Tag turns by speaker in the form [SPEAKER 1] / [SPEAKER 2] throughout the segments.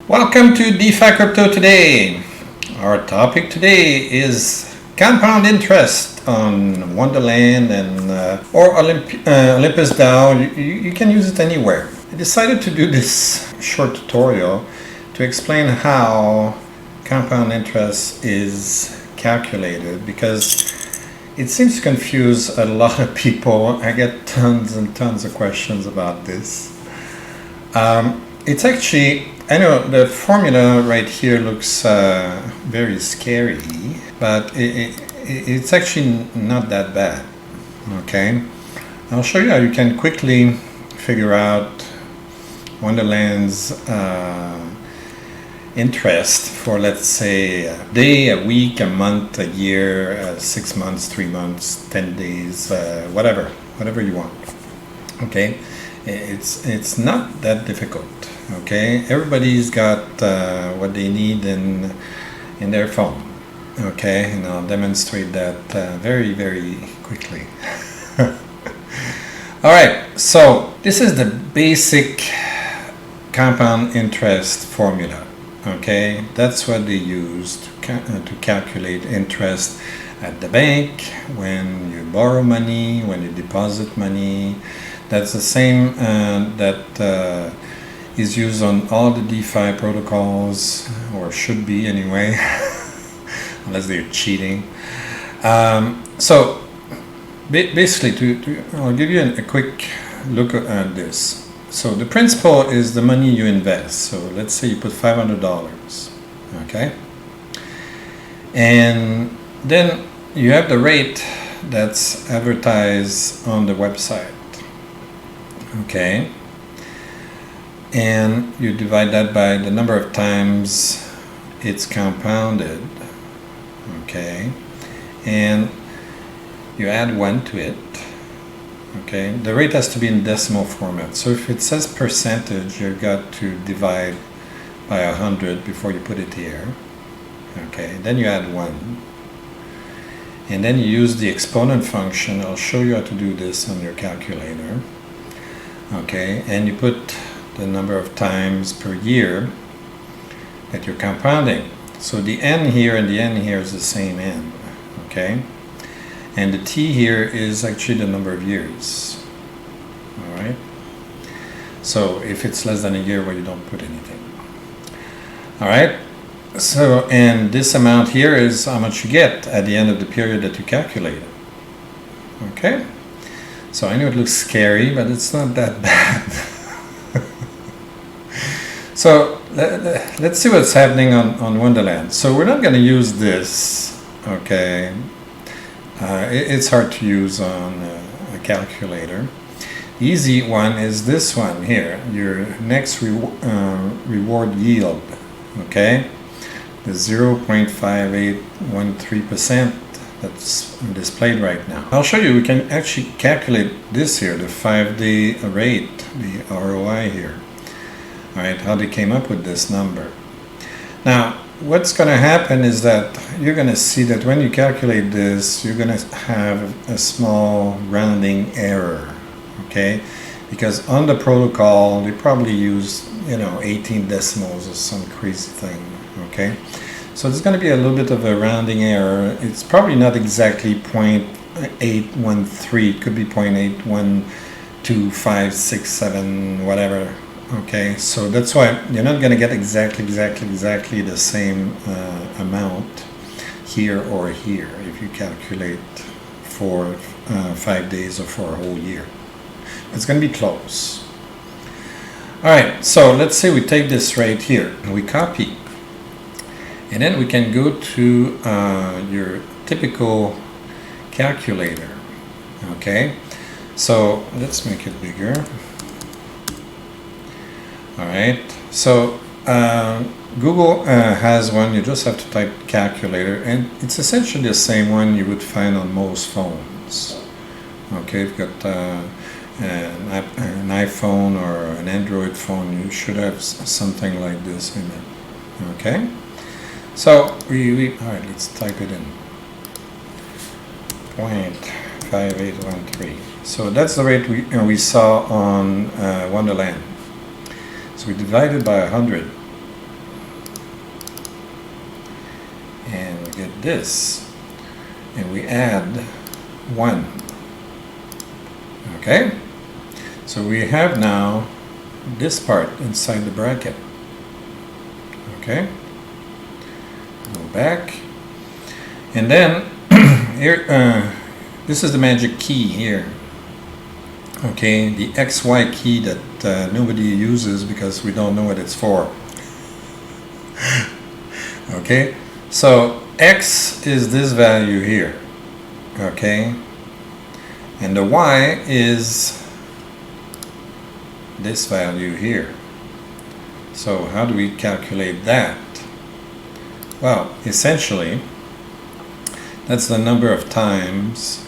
[SPEAKER 1] Welcome to Defi Crypto today. Our topic today is compound interest on Wonderland and or Olympus DAO. You can use it anywhere. I decided to do this short tutorial to explain how compound interest is calculated because it seems to confuse a lot of people. I get tons and tons of questions about this. It's actually, I know the formula right here looks very scary, but it's actually not that bad. Okay, I'll show you how you can quickly figure out Wonderland's interest for, let's say, a day, a week, a month, a year, 6 months, 3 months, 10 days, whatever you want. Okay, it's not that difficult. Okay, everybody's got what they need in their phone. Okay, and I'll demonstrate that very quickly. All right, so this is the basic compound interest formula. Okay, that's what they use to calculate interest at the bank, when you borrow money, when you deposit money. That's the same that is used on all the DeFi protocols, or should be anyway, unless they're cheating. So basically, I'll give you a quick look at this. So the principle is the money you invest. So let's say you put $500, okay? And then you have the rate that's advertised on the website, okay? And you divide that by the number of times it's compounded, okay? And you add 1 to it, okay? The rate has to be in decimal format. So if it says percentage, you've got to divide by 100 before you put it here, okay? Then you add 1. And then you use the exponent function. I'll show you how to do this on your calculator, okay? And you put the number of times per year that you're compounding. So the n here and the n here is the same n, okay? And the t here is actually the number of years, all right? So if it's less than a year, well, you don't put anything, all right? So, and this amount here is how much you get at the end of the period that you calculated, okay? So I know it looks scary, but it's not that bad. So let's see what's happening on Wonderland. So we're not going to use this, okay? It's hard to use on a calculator. Easy one is this one here, your next reward yield, okay? The 0.5813% that's displayed right now. I'll show you, we can actually calculate this here, the 5-day rate, the ROI here. All right, how they came up with this number. Now, what's going to happen is that you're going to see that when you calculate this, you're going to have a small rounding error, okay? Because on the protocol, they probably use, 18 decimals or some crazy thing, okay? So there's going to be a little bit of a rounding error. It's probably not exactly 0.813. It could be 0.8125667, whatever. Okay, so that's why you're not going to get exactly the same amount here or here if you calculate for 5 days or for a whole year. It's going to be close. All right, so let's say we take this right here and we copy, and then we can go to your typical calculator. Okay, so let's make it bigger. All right, so Google has one. You just have to type calculator, and it's essentially the same one you would find on most phones. Okay, you've got an iPhone or an Android phone, you should have something like this in it. Okay, so all right, let's type it in. 0.5813. So that's the rate we saw on Wonderland. So we divided by 100, this, and we add 1. Okay? So we have now this part inside the bracket. Okay? Go back. And then, here, this is the magic key here. Okay, the XY key that nobody uses because we don't know what it's for. Okay, so X is this value here. Okay, and the Y is this value here. So how do we calculate that? Well, essentially, that's the number of times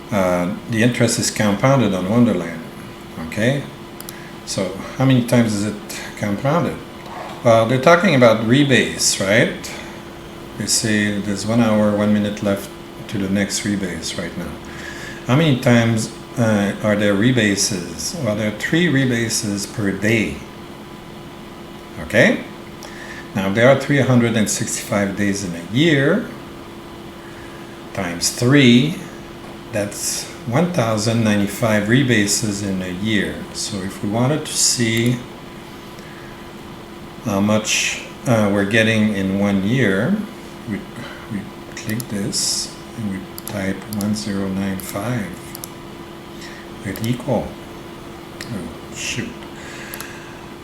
[SPEAKER 1] the interest is compounded on Wonderland. Okay, so how many times is it compounded? Well, they're talking about rebase, right? They say there's 1 hour, 1 minute left to the next rebase right now. How many times are there rebases? Well, there are 3 rebases per day. Okay, now there are 365 days in a year, times 3, that's 1095 rebases in a year. So if we wanted to see how much we're getting in 1 year, we click this and we type 1095 with equal. Oh, shoot.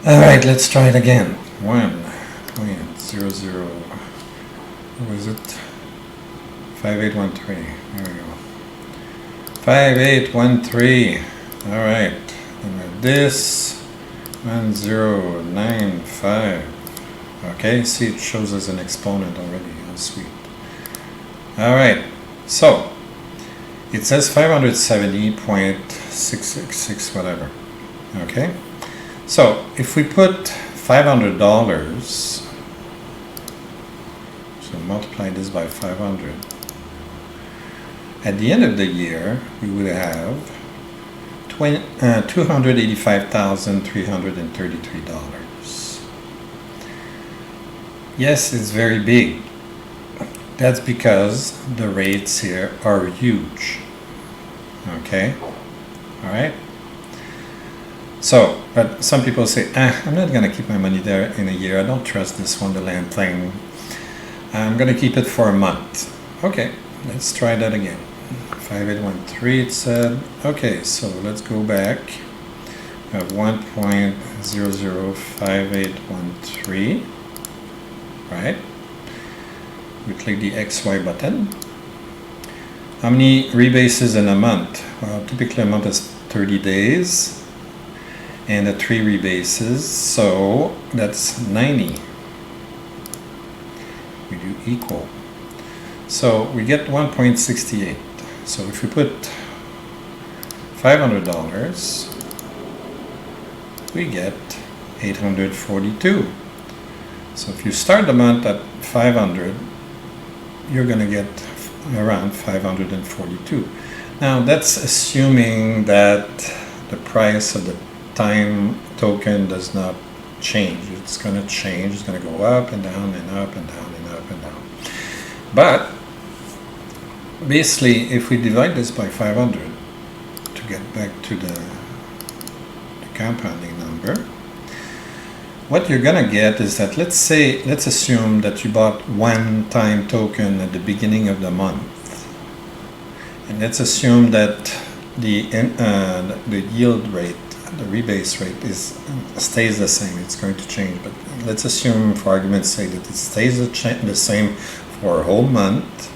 [SPEAKER 1] Alright, let's try it again. 1.00, what was it? 5813. There we go. 5813. Alright. And this 1095. Okay, see, it shows as an exponent already. How sweet. Alright, so it says 570.666 whatever. Okay, so if we put $500, so multiply this by 500, at the end of the year we would have $285,333. Yes, it's very big. That's because the rates here are huge. Okay, all right. So, but some people say, I'm not going to keep my money there in a year. I don't trust this Wonderland thing. I'm going to keep it for a month. Okay, let's try that again. 5813 it said. Okay, so let's go back. We have 1.005813. Right? We click the XY button. How many rebases in a month? Well, typically a month is 30 days. And the 3 rebases, so that's 90. We do equal. So we get 1.68. So if we put $500, we get 842. So if you start the month at 500, you're going to get around 542. Now that's assuming that the price of the time token does not change. It's going to change. It's going to go up and down and up and down and up and down. But basically, if we divide this by 500 to get back to the compounding number, what you're going to get is that, let's assume that you bought 1 time token at the beginning of the month. And let's assume that the yield rate, the rebase rate stays the same. It's going to change, but let's assume for argument's sake that it stays the same for a whole month.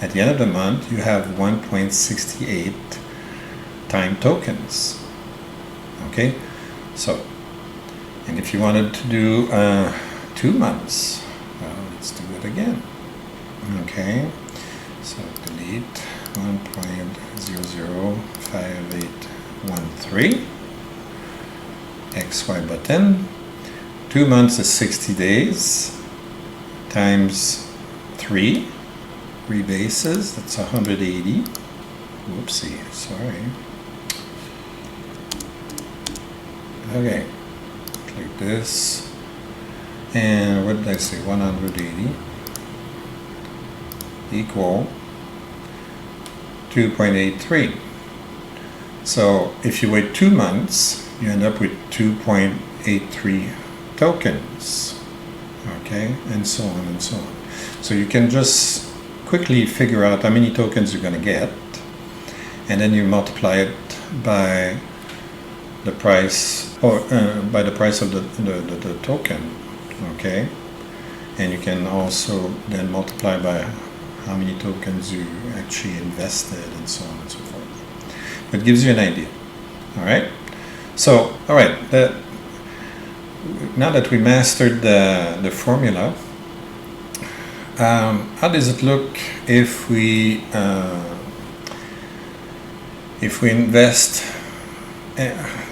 [SPEAKER 1] At the end of the month, you have 1.68 time tokens. Okay, so, and if you wanted to do 2 months, well, let's do it again. Okay, so delete 1.005813. XY button. 2 months is 60 days times 3 rebases, that's 180. Whoopsie, sorry. Okay, click this, and what did I say, 180. equal 2.83. So if you wait 2 months, you end up with 2.83 tokens. Okay, and so on and so on. So you can just quickly figure out how many tokens you're going to get, and then you multiply it by the price, or by the price of the token. Okay, and you can also then multiply by how many tokens you actually invested, and so on and so forth. It gives you an idea. All right. So, all right. Now that we mastered the formula, how does it look if we invest?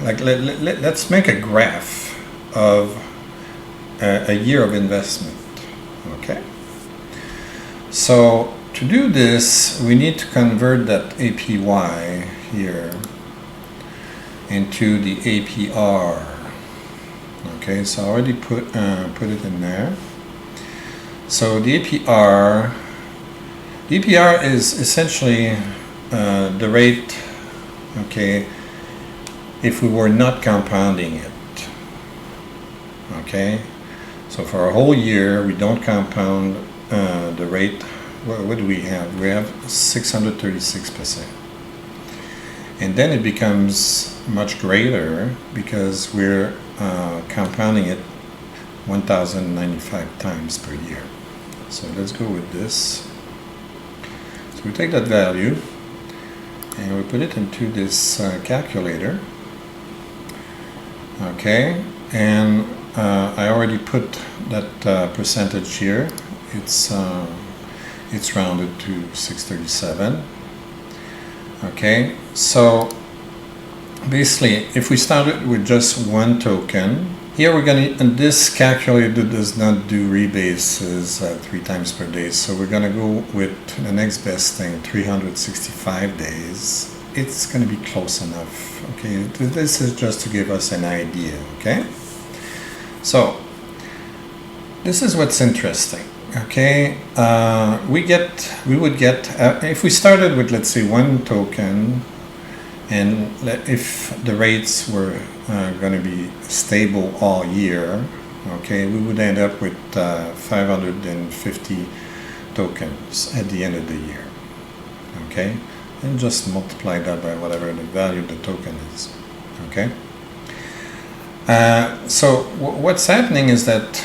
[SPEAKER 1] Like let's make a graph of a year of investment. Okay. So to do this, we need to convert that APY here into the APR. Okay, so I already put it in there. So the APR is essentially the rate, okay, if we were not compounding it. Okay, so for a whole year we don't compound the rate. What do we have? We have 636%. And then it becomes much greater because we're compounding it 1095 times per year. So let's go with this. So we take that value and we put it into this calculator. Okay, and I already put that percentage here. It's rounded to 637. Okay, so basically if we started with just one token, here we're going to, and this calculator does not do rebases 3 times per day, so we're going to go with the next best thing, 365 days. It's going to be close enough. Okay, this is just to give us an idea. Okay, so this is what's interesting. Okay, we would get if we started with, let's say, one token, and if the rates were going to be stable all year, okay, we would end up with 550 tokens at the end of the year. Okay, and just multiply that by whatever the value of the token is. Okay, so what's happening is that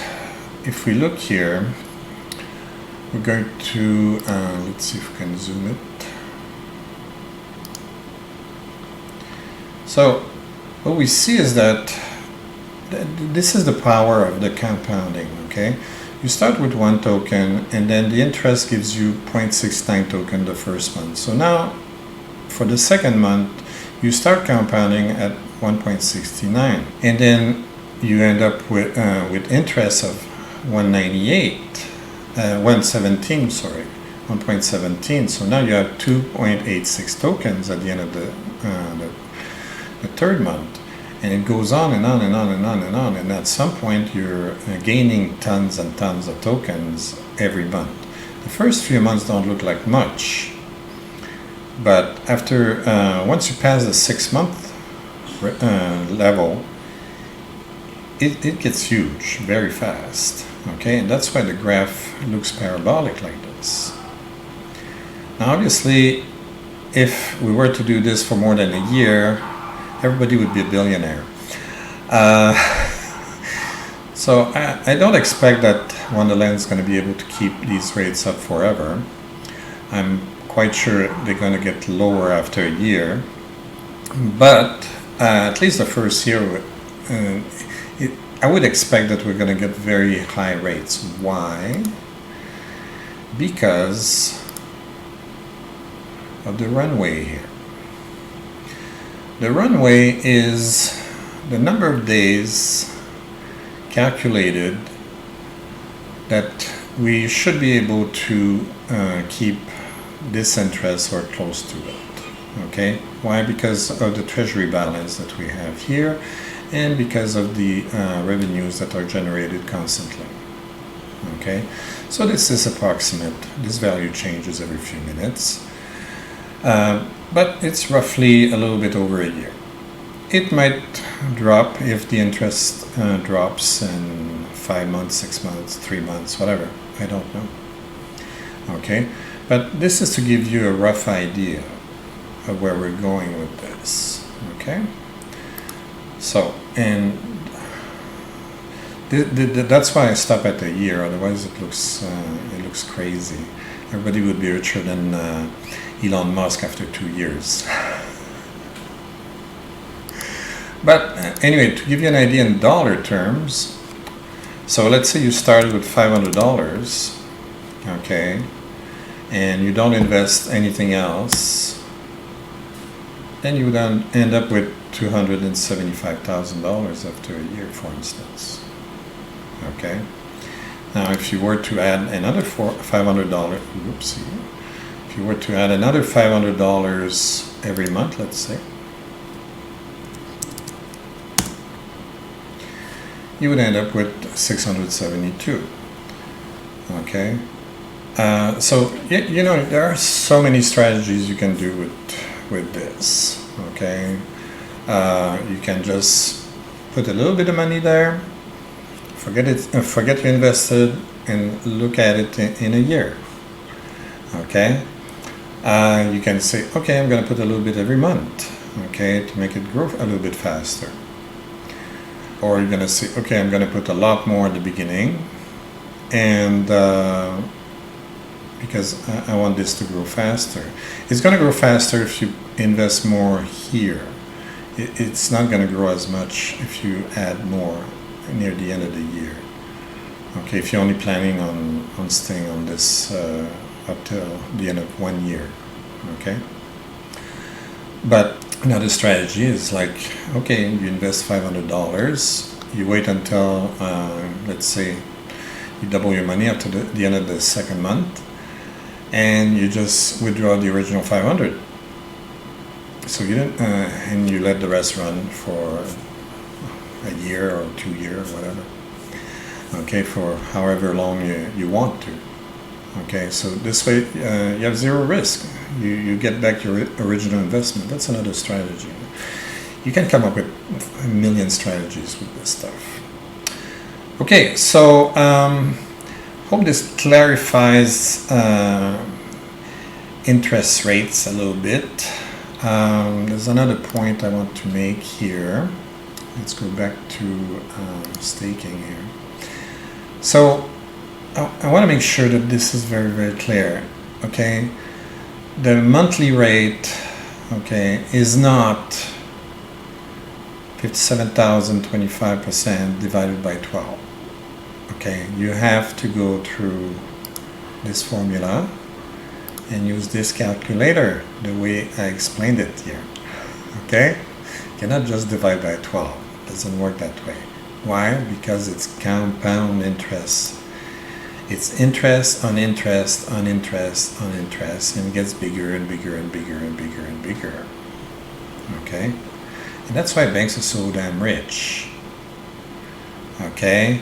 [SPEAKER 1] if we look here, we're going to, let's see if we can zoom it. So what we see is that this is the power of the compounding. Okay, you start with one token and then the interest gives you 0.69 token the first month. So now for the second month you start compounding at 1.69, and then you end up with interest of 117, sorry, 1.17. So now you have 2.86 tokens at the end of the third month, and it goes on and on and on and on and on, and at some point you're gaining tons and tons of tokens every month. The first few months don't look like much, but after once you pass the 6-month level, it gets huge very fast. Okay, and that's why the graph looks parabolic like this. Now obviously if we were to do this for more than a year, everybody would be a billionaire. So I don't expect that Wonderland is going to be able to keep these rates up forever. I'm quite sure they're going to get lower after a year, but at least the first year I would expect that we're going to get very high rates. Why? Because of the runway here. The runway is the number of days calculated that we should be able to keep this interest or close to it. Okay? Why? Because of the treasury balance that we have here, and because of the revenues that are generated constantly. Okay, so this is approximate. This value changes every few minutes, but it's roughly a little bit over a year. It might drop if the interest drops in 5 months, 6 months, 3 months, whatever. I don't know. Okay, but this is to give you a rough idea of where we're going with this. Okay, so and that's why I stop at a year. Otherwise, it looks crazy. Everybody would be richer than Elon Musk after 2 years. But anyway, to give you an idea in dollar terms, so let's say you started with $500, okay, and you don't invest anything else, then you would end up with $275,000 after a year, for instance. Okay. Now, if you were to add another $500, whoopsie, if you were to add another $500 every month, let's say, you would end up with 672. Okay, so you know, there are so many strategies you can do with this. Okay, you can just put a little bit of money there, forget you invested, and look at it in a year. Okay, you can say, okay, I'm going to put a little bit every month. Okay, to make it grow a little bit faster. Or you're going to say, okay, I'm going to put a lot more at the beginning, and because I want this to grow faster. It's going to grow faster if you invest more here. It's not going to grow as much if you add more near the end of the year. Okay, if you're only planning on staying on this up till the end of 1 year. Okay, but another strategy is like, okay, you invest $500, you wait until, let's say, you double your money up to the end of the second month, and you just withdraw the original 500. So you didn't, and you let the rest run for a year or 2 years, whatever. Okay, for however long you want to. Okay, so this way you have zero risk. You get back your original investment. That's another strategy. You can come up with a million strategies with this stuff. Okay, so hope this clarifies interest rates a little bit. There's another point I want to make here. Let's go back to staking here. So I want to make sure that this is very, very clear. Okay, the monthly rate, okay, is not 57,025% divided by 12. Okay, you have to go through this formula and use this calculator the way I explained it here. Okay, you cannot just divide by 12. It doesn't work that way. Why? Because it's compound interest. It's interest on interest on interest on interest, and it gets bigger and bigger and bigger and bigger and bigger. Okay, and that's why banks are so damn rich. Okay,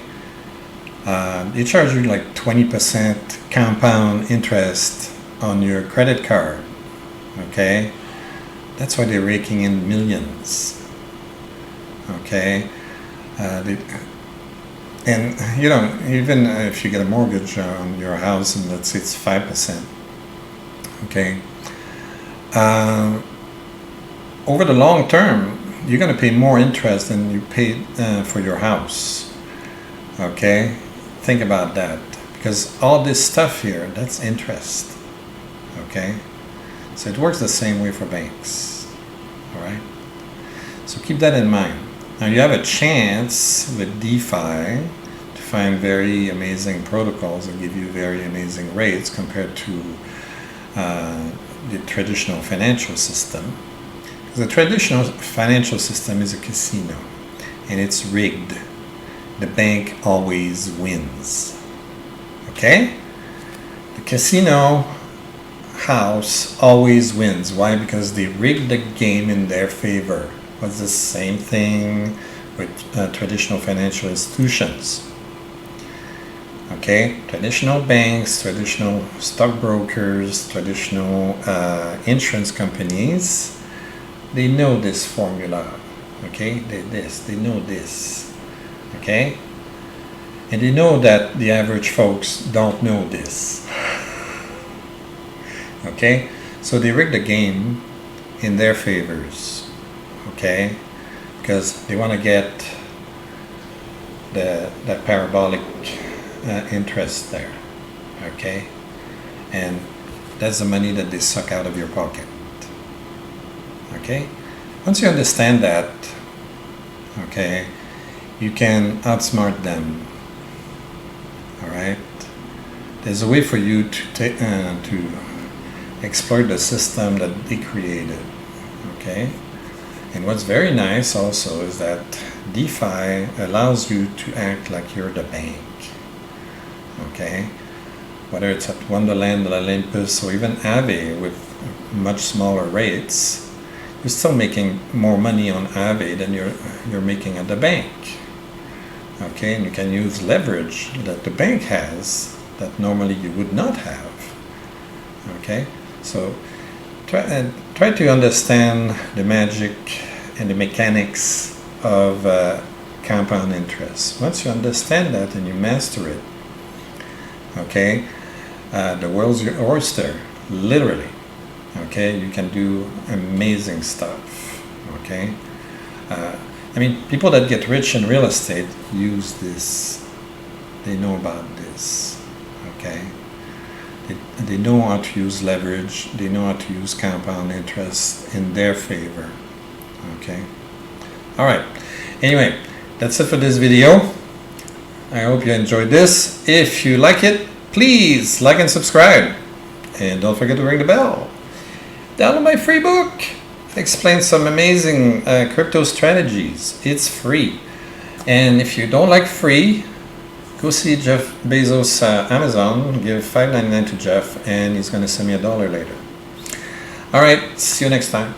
[SPEAKER 1] they charge you like 20% compound interest on your credit card. Okay, that's why they're raking in millions. Okay, and you know, even if you get a mortgage on your house and let's say it's 5%, okay, over the long term you're going to pay more interest than you paid for your house. Okay, think about that, because all this stuff here, that's interest. Okay, so it works the same way for banks. All right, so keep that in mind. Now you have a chance with DeFi to find very amazing protocols that give you very amazing rates compared to the traditional financial system. The traditional financial system is a casino, and it's rigged. The bank always wins. Okay? The casino house always wins. Why? Because they rigged the game in their favor. Was the same thing with traditional financial institutions. Okay, traditional banks, traditional stockbrokers, traditional insurance companies, they know this formula. Okay, they know this. Okay, and they know that the average folks don't know this. Okay, so they rig the game in their favors. Okay, because they want to get the parabolic interest there. Okay, and that's the money that they suck out of your pocket. Okay, once you understand that, okay, you can outsmart them. All right, there's a way for you to exploit the system that they created. Okay, and what's very nice also is that DeFi allows you to act like you're the bank. Okay, whether it's at Wonderland, Olympus, or even Aave with much smaller rates, you're still making more money on Aave than you're making at the bank. Okay, and you can use leverage that the bank has that normally you would not have. Okay, so try to understand the magic and the mechanics of compound interest. Once you understand that and you master it, okay, the world's your oyster, literally. Okay, you can do amazing stuff. Okay, I mean, people that get rich in real estate use this. They know about this. Okay, they know how to use leverage. They know how to use compound interest in their favor. Okay, all right. Anyway, that's it for this video. I hope you enjoyed this. If you like it, please like and subscribe. And don't forget to ring the bell. Download my free book. It explains some amazing crypto strategies. It's free. And if you don't like free, go see Jeff Bezos' Amazon. Give $5.99 to Jeff, and he's going to send me $1 later. All right. See you next time.